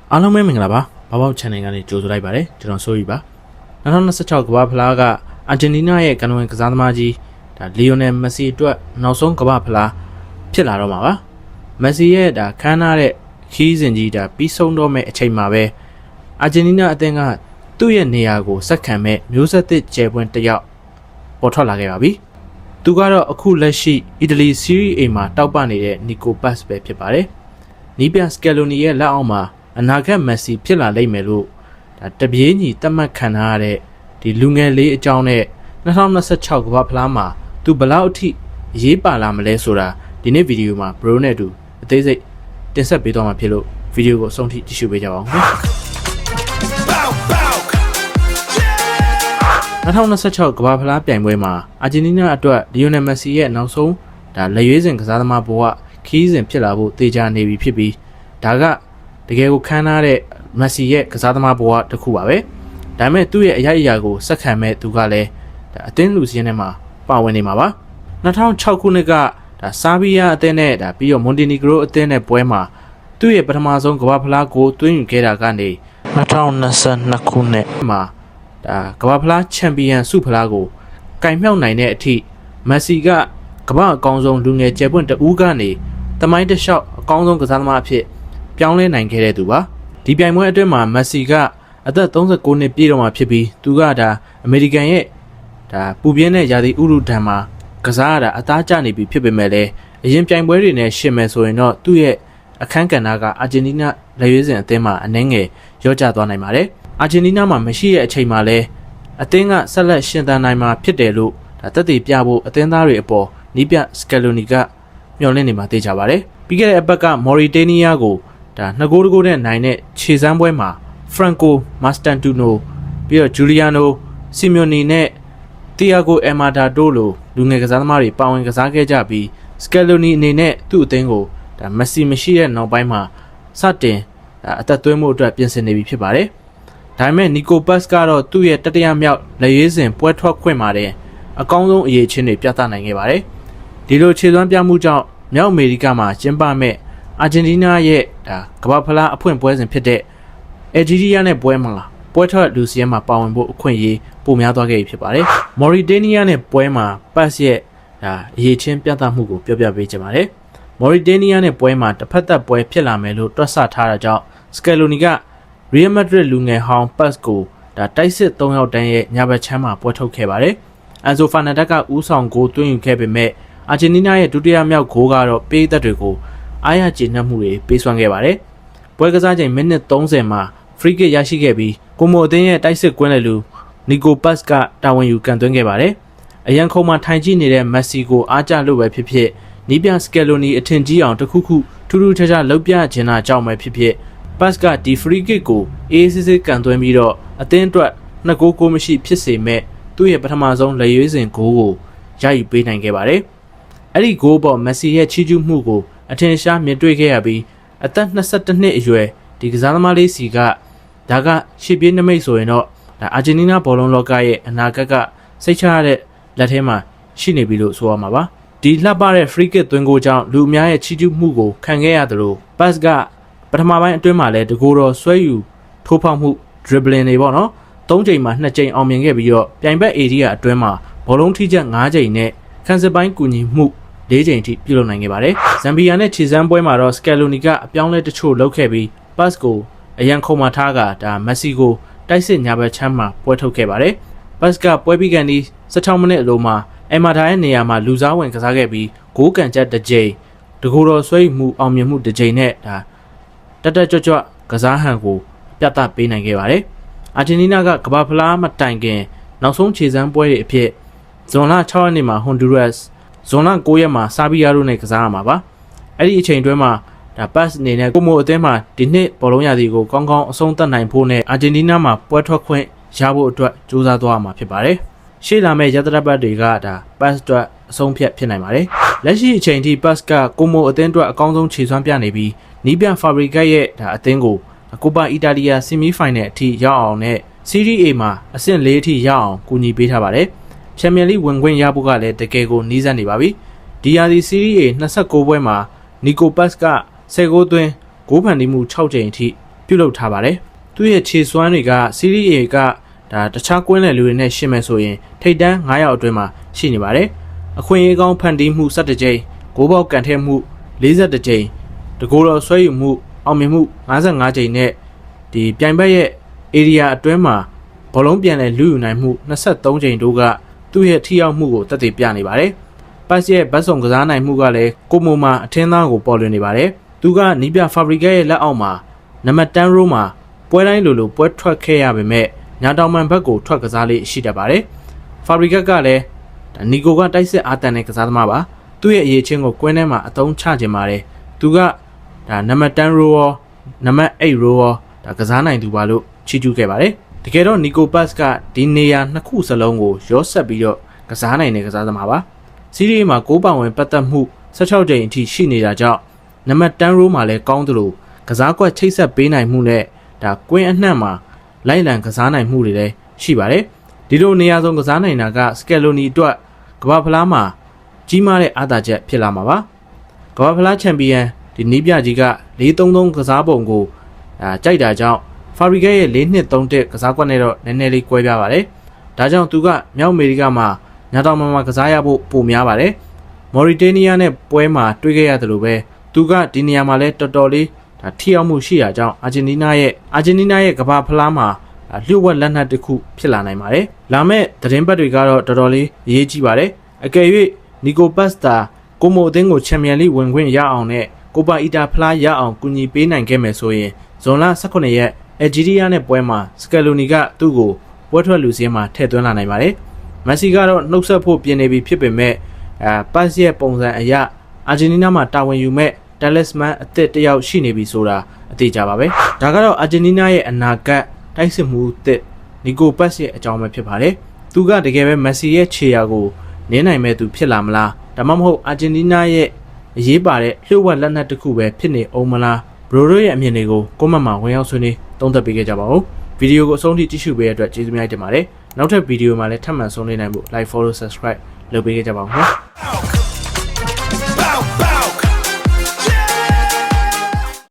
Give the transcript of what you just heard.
အားလုံးပဲမင်္ဂလာပါဘာဘောက် channel ကနေကြိုဆိုလိုက်ပါတယ်ကျွန်တော်ဆိုရီပါ2026ကမ္ဘာဖလားကအာဂျင်တီးနားရဲ့ကန်ဝင်ကစားသမားကြီးဒါလီယိုနယ်မက်ဆီအတွက်နောက်ဆုံးကမ္ဘာဖလားဖြစ်လာတော့မှာပါမက်ဆီရဲ့ဒါခမ်းနားတဲ့ခီးစဉ်ကြီးဒါပြီးဆုံးတော့မဲ့အချိန်မှာပဲအာဂျင်တီးနားအသင်းကသူ့ရဲ့နေရာကိုစက္ကန့်မဲ့မျိုးဆက်သစ်ကျယ်ပွင့်တစ်ယောက်ပေါ်ထွက်လာခဲ့ပါပြီသူကတော့အခုလက်ရှိအီတလီစီးရီး A မှာတောက်ပနေတဲ့နီကိုပတ်စ်ပဲဖြစ်ပါတယ်နီးပြစကယ်လိုနီရဲ့လက်အောက်မှာအနာဂတ်မက်ဆီဖြစ်လာလိမ့်မယ်လို့ဒါတပြေးညီသတ်မှတ်ခံထားရတဲ့ဒီလူငယ်လေးအကြောင်းနဲ့2026ကမ္ဘာဖလားမှာသူဘယ်လောက်အထိရေးပါလာမလဲဆိုတာဒီနေ့ဗီဒီယိုမှာ bro နဲ့အတူအသေးစိတ်တင်ဆက်ပေးသွားမှာဖြစ်လို့ဗီဒီယိုကိုအဆုံးထိကြည့်ရှုပေးကြပါဦး2026ကမ္ဘာဖလားပြိုင်ပွဲမှာအာဂျင်တီးနားအတွက်လီယိုနယ်မက်ဆီရဲ့နောက်ဆုံးဒါလက်ရွေးစင်ကစားသမားဘဝခီးစဉ်ဖြစ်လာဖို့တေချာနေပြီဖြစ်ပြီးဒါကတကယ်ကိုခမ်းနားတဲ့မက်ဆီရဲ့ကစားသမားဘဝတစ်ခုပါပဲဒါပေမဲ့သူ့ရဲ့အရာကိုစက္ကန့်မဲ့သူကလည်းဒါအသင်းလူစင်းထဲမှာပါဝင်နေမှာပါ2006ခုနှစ်ကဒါဆာဘီယာအသင်းနဲ့ဒါပြီးတော့မွန်တီနီဂရိုအသင်းနဲ့ပွဲမှာသူ့ရဲ့ပထမဆုံးကမ္ဘာဖလားကိုသွင်းယူခဲ့တာကနေ2022ခုနှစ်မှာဒါကမ္ဘာဖလားချန်ပီယံဆုဖလားကိုကင်မြောက်နိုင်တဲ့အထိမက်ဆီကကမ္ဘာအကောင်းဆုံးလူငယ်ကျယ်ပွင့်တဦးကနေသမိုင်းတစ်လျှောက်အကောင်းဆုံးကစားသမားအဖြစ်ပြောင်းလဲနိုင်ခဲ့တဲ့သူပါဒီပြိုင်ပွဲအတွင်းမှာမက်ဆီကအသက်39နှစ်ပြည့်တော့မှဖြစ်ပြီးသူကဒါအမေရိကန်ရဲ့ဒါပူပြင်းတဲ့ရာသီဥတုဒဏ်မှာကစားရတာအသားကျနေပြီဖြစ်ပေမဲ့လည်းအရင်ပြိုင်ပွဲတွေနဲ့ရှင်မယ်ဆိုရင်တော့သူ့ရဲ့အခန်းကဏ္ဍကအာဂျင်တီးနားလက်ရွေးစင်အသင်းမှာအနှဲငယ်ရော့ကျသွားနိုင်ပါတယ်အာဂျင်တီးနားမှာမရှိတဲ့အချိန်မှာလည်းအသင်းကဆက်လက်ရှင်သန်နိုင်မှာဖြစ်တယ်လို့ဒါသက်သေပြဖို့အသင်းသားတွေအပေါ်နီးပြစကယ်လိုနီကမျှော်လင့်နေမှာသိကြပါတယ်ပြီးခဲ့တဲ့အပတ်ကမော်ရီတေးနီးယားကိုဒါ2ဂိုးတကိုးနဲ့နိုင်တဲ့ခြေစမ်းပွဲမှာဖရန်ကိုမာစတန်တူနိုပြီးတော့ဂျူလီယာနိုစီမီယိုနီနဲ့တီယာဂိုအယ်မာဒါတိုလိုလူငယ်ကစားသမားတွေပါဝင်ကစားခဲ့ကြပြီးစကယ်လိုနီအနေနဲ့သူ့အသင်းကိုဒါမက်ဆီမရှိတဲ့နောက်ပိုင်းမှာစတင်အသက်သွင်းမှုအတွက်ပြင်ဆင်နေပြီဖြစ်ပါတယ်ဒါပေမဲ့နီကိုပတ်စ်ကတော့သူ့ရဲ့တတိယမြောက်လက်ရွေးစင်ပွဲထွက်ခွင့်ပါတယ်အကောင်းဆုံးအရေးချင်းတွေပြသနိုင်ခဲ့ပါတယ်ဒီလိုခြေစွမ်းပြမှုကြောင့်မြောက်အမေရိကမှာကျင်းပမဲ့အာဂျင်တီးနားရဲ့ဒါကမ္ဘာဖလားအဖွင့်ပွဲစဉ်ဖြစ်တဲ့အယ်ဂျီရီးယားနဲ့ပွဲမှာပွဲထွက်လူစီယန်မှာပါဝင်ဖို့အခွင့်အရေးပိုများသွားခဲ့ပြီဖြစ်ပါတယ်။မော်ရီတေးနီးယားနဲ့ပွဲမှာပတ်စ်ရဲ့ဒါအရေးချင်းပြသမှုကိုပြောပြပေးချင်ပါတယ်။မော်ရီတေးနီးယားနဲ့ပွဲမှာတစ်ဖက်သက်ပွဲဖြစ်လာမယ်လို့တွက်ဆထားတာကြောင့်စကယ်လိုနီကရီယယ်မက်ဒရစ်လူငယ်ဟောင်းပတ်စ်ကိုဒါတိုက်စစ်3ယောက်တန်းရဲ့ညာဘက်ချမ်းမှာပွဲထုတ်ခဲ့ပါတယ်။အန်ဆိုဖာနန်ဒက်ကဦးဆောင်ဂိုးသွင်းယူခဲ့ပေမဲ့အာဂျင်တီးနားရဲ့ဒုတိယမြောက်ဂိုးကတော့ပေးသက်တွေကိုအားရကျေနပ်မှုတွေပေးစွမ်းခဲ့ပါတယ်။ပွဲကစားချိန်မိနစ်30မှာဖရီကစ်ရရှိခဲ့ပြီးကိုမိုအသင်းရဲ့တိုက်စစ်ကွင်းလေလူနီကိုပတ်စ်ကတာဝန်ယူကန်သွင်းခဲ့ပါတယ်။အရန်ခုံမှာထိုင်ကြည့်နေတဲ့မက်ဆီကိုအားကျလို့ပဲဖြစ်ဖြစ်နီးပြစကယ်လိုနီအထင်ကြီးအောင်တခုခုထူးထူးခြားခြားလှုပ်ပြခြင်းတာကြောင့်ပဲဖြစ်ဖြစ်ပတ်စ်ကဒီဖရီကစ်ကိုအေးစစ်စစ်ကန်သွင်းပြီးတော့အသင်းအတွက်2ဂိုးကိုမရှိဖြစ်စေမဲ့သူ့ရဲ့ပထမဆုံးလက်ရွေးစင်ဂိုးကိုရယူပေးနိုင်ခဲ့ပါတယ်။အဲ့ဒီဂိုးပေါ်မက်ဆီရဲ့ချီးကျူးမှုကိုအထင်ရှားမြင်တွေ့ခဲ့ရပြီးအသက်22နှစ်အရွယ်ဒီကစားသမားလေးစီကဒါကရှစ်ပြေးနမိတ်ဆိုရင်တော့ဒါအာဂျင်တီးနားဘောလုံးလောကရဲ့အနာဂတ်ကစိတ်ချရတဲ့လက်ထဲမှာရှိနေပြီလို့ဆိုရမှာပါဒီလှပတဲ့ free kick သွင်းကိုကြောင့်လူအများရဲ့ချီးကျူးမှုကိုခံခဲ့ရသလိုပတ်စ်ကပထမပိုင်းအတွင်းမှာလည်းတကူတော်ဆွဲယူထိုးဖောက်မှု dribbling တွေပေါ့နော်3ချိန်မှာ2ချိန်အောင်မြင်ခဲ့ပြီးတော့ပြိုင်ဘက် area အတွင်းမှာဘောလုံးထိချက်5ချိန်နဲ့ခန်းစစ်ပိုင်းကူညီမှု4ချိန်ထိပြုလုပ်နိုင်ခဲ့ပါတယ်။ဇမ်ဘီယာနဲ့ခြေစမ်းပွဲမှာတော့စကယ်လိုနီကအပြောင်းလဲတချို့လုပ်ခဲ့ပြီးပတ်စ်ကိုအရန်ခုံမှာထားကဒါမက်ဆီကိုတိုက်စစ်ညာဘက်ချမ်းမှာပွဲထုတ်ခဲ့ပါတယ်။ပတ်စ်ကပွဲပြီးကန်ဒီ16မိနစ်အလိုမှာအယ်မာဒါရဲ့နေရာမှာလူစားဝင်ကစားခဲ့ပြီးဂိုးကန်ချက်တစ်ကြိမ်တကူတော်ဆွဲမှုအောင်မြင်မှုတစ်ကြိမ်နဲ့ဒါတက်ကြွကစားဟန်ကိုပြသပေးနိုင်ခဲ့ပါတယ်။အာဂျင်တီးနားကကမ္ဘာဖလားမတိုင်ခင်နောက်ဆုံးခြေစမ်းပွဲတွေအဖြစ်ဇွန်လ6ရက်နေ့မှာဟွန်ဒူရက်စ်ဇွန်လ9ရက်မှာဆာဘီယာတို့နဲ့ကစားရမှာပါအဲ့ဒီအချိန်တွင်းမှာဒါပတ်စ်အနေနဲ့ကိုမိုအသင်းမှာဒီနှစ်ဘောလုံးရာသီကိုကောင်းကောင်းအဆုံးသတ်နိုင်ဖို့နဲ့အာဂျင်တီးနားမှာပွဲထွက်ခွင့်ရဖို့အတွက်ကြိုးစားသွားရမှာဖြစ်ပါတယ်ရှေ့လာမယ့်ရတရပတ်တွေကဒါပတ်စ်အတွက်အဆုံးဖြတ်ဖြစ်နိုင်ပါတယ်လက်ရှိအချိန်ထိပတ်စ်ကကိုမိုအသင်းအတွက်အကောင်းဆုံးခြေစွမ်းပြနေပြီးနီးပြဖာဘရီဂက်ရဲ့ဒါအသင်းကိုကိုပါအီတာလီယာဆီမီဖိုင်နယ်အထိရောက်အောင်နဲ့စီးရီး A မှာအဆင့်4အထိရောက်အောင်ကူညီပေးထားပါတယ်ချန်ပီယံလိဝင်ခွင့်ရဖို့ကလည်းတကယ်ကိုနီးစပ်နေပါပြီဒီယာဒီစီးရီး A 29ပွဲမှာနီကိုပတ်စ်က10ဂိုးသွင်းဂိုးဖန်တီးမှု6ချိန်အထိ ပြုလုပ်ထားပါတယ်သူ့ရဲ့ခြေစွမ်းတွေကစီးရီး A ကဒါတခြားကွင်းလယ်လူတွေနဲ့ရှင်းမယ်ဆိုရင်ထိပ်တန်း9ယောက်အတွင်းမှာရှိနေပါတယ်အခွင့်အရေးကောင်းဖန်တီးမှု17ကြိမ်ဂိုးပေါက်ကန်ထည့်မှု42ကြိမ်တကူတော်ဆွဲယူမှုအောင်မြင်မှု55ကြိမ်နဲ့ဒီပြိုင်ဘက်ရဲ့ area အတွင်းမှာဘောလုံးပြန်လည်လူယူနိုင်မှု23ကြိမ်တို့ကသူ့ရဲ့ထိရောက်မှုကိုသက်သေပြနေပါတယ်ပတ်ရဲ့ဘတ်စုံကစားနိုင်မှုကလည်းကိုမိုမှာအထင်းသားကိုပေါ်လွင်နေပါတယ်သူကနီးပြ Fabrica ရဲ့လက်အောက်မှာနံပါတ်10 row မှာပွဲတိုင်းလိုပွဲထွက်ခဲ့ရပေမဲ့ညာတောင်မှန်ဘက်ကိုထွက်ကစားလေးရှိတတ်ပါတယ် Fabrica ကလည်းနီကိုကတိုက်စစ်အားတန်တဲ့ကစားသမားပါသူ့ရဲ့အရေးချင်းကိုကွင်းထဲမှာအသုံးချခြင်းပါတယ်သူကဒါနံပါတ်10 row ရောနံပါတ်8 row ရောဒါကစားနိုင်သူပါလို့ချီးကျူးခဲ့ပါတယ်တကယ်တော့နီကိုပတ်စ်ကဒီနေရာနှစ်ခုစလုံးကိုရောဆက်ပြီးတော့ကစားနိုင်တဲ့ကစားသမားပါစီးရီးမှာ6ပောင်ဝင်ပတ်သက်မှု16ကြိမ်အထိရှိနေတာကြောင့်နံပါတ်10 row မှာလည်းကောင်းသလိုကစားကွက်ချိတ်ဆက်ပေးနိုင်မှုနဲ့ဒါကွင်းအနှံ့မှာလိုက်လံကစားနိုင်မှုတွေလည်းရှိပါတယ်ဒီလိုနေရာဆုံးကစားနိုင်တာကစကယ်လိုနီအတွက်ကမ္ဘာဖလားမှာကြီးမားတဲ့အားသာချက်ဖြစ်လာမှာပါကမ္ဘာဖလားချန်ပီယံဒီနီးပြကြီးက4-3-3ကစားပုံကိုကြိုက်တာကြောင့် Fabrica ရဲ့4-2-3-1ကစားကွက်နဲ့တော့နည်းနည်းလေးကွဲပြားပါတယ်ဒါကြောင့်သူကမြောက်အမေရိကမှာညာတောင်မှာကစားရဖို့ပိုများပါတယ်မော်ရီတေးနီးယားနဲ့ပွဲမှာတွေ့ခဲ့ရတယ်လို့ပဲသူကဒီနေရာမှာလည်းတော်တော်လေးဒါထိရောက်မှုရှိတာကြောင့်အာဂျင်တီးနားရဲ့ကမ္ဘာဖလားမှာလျှို့ဝှက်လက်နက်တစ်ခုဖြစ်လာနိုင်ပါတယ်လာမယ့်သတင်းပတ်တွေကတော့တော်တော်လေးအရေးကြီးပါတယ်အကယ်၍နီကိုပတ်စ်တာကိုမိုအသင်းကိုချန်ပီယံလိဝင်ခွင့်ရအောင်နဲ့ကိုပါအီတာဖလားရအောင်ကူညီပေးနိုင်ခဲ့မယ်ဆိုရင်ဇွန်လ18ရက်အယ်ဂျီးရီးယားနဲ့ပွဲမှာစကယ်လိုနီကသူ့ကိုပွဲထွက်လူစင်းမှာထည့်သွင်းလာနိုင်ပါတယ်မက်ဆီကတော့နှုတ်ဆက်ဖို့ပြင်နေပြီဖြစ်ပေမဲ့ပတ်စ်ရဲ့ပုံစံအရအာဂျင်တီးနားမှာတာဝန်ယူမဲ့တယ်လစ်မန်အသစ်တယောက်ရှိနေပြီဆိုတာအသေးကြပါပဲဒါကတော့အာဂျင်တီးနားရဲ့အနာဂတ်တိုက်စစ်မှုအသစ်နီကိုပတ်စ်ရဲ့အကြောင်းပဲဖြစ်ပါတယ်သူကတကယ်ပဲမက်ဆီရဲ့ခြေရာကိုနင်းနိုင်မဲ့သူဖြစ်လာမလားဒါမှမဟုတ်အာဂျင်တီးနားရဲ့အရေးပါတဲ့လျှို့ဝှက်လက်နက်တစ်ခုပဲဖြစ်နေအောင်မလားဘရိုတို့ရဲ့အမြင်တွေကိုကွန်မန့်မှာဝင်ရောက်ဆွေးနွေးသုံးသပ်ပေးခဲ့ကြပါဦးဗီဒီယိုကိုအဆုံးထိကြည့်ရှုပေးတဲ့အတွက်ကျေးဇူးများတင်ပါတယ်နောက်ထပ်ဗီဒီယိုမှာလည်းထပ်မံဆုံနေနိုင်ဖို့ like follow subscribe လုပ်ပေးခဲ့ကြပါဦးခင်ဗျာ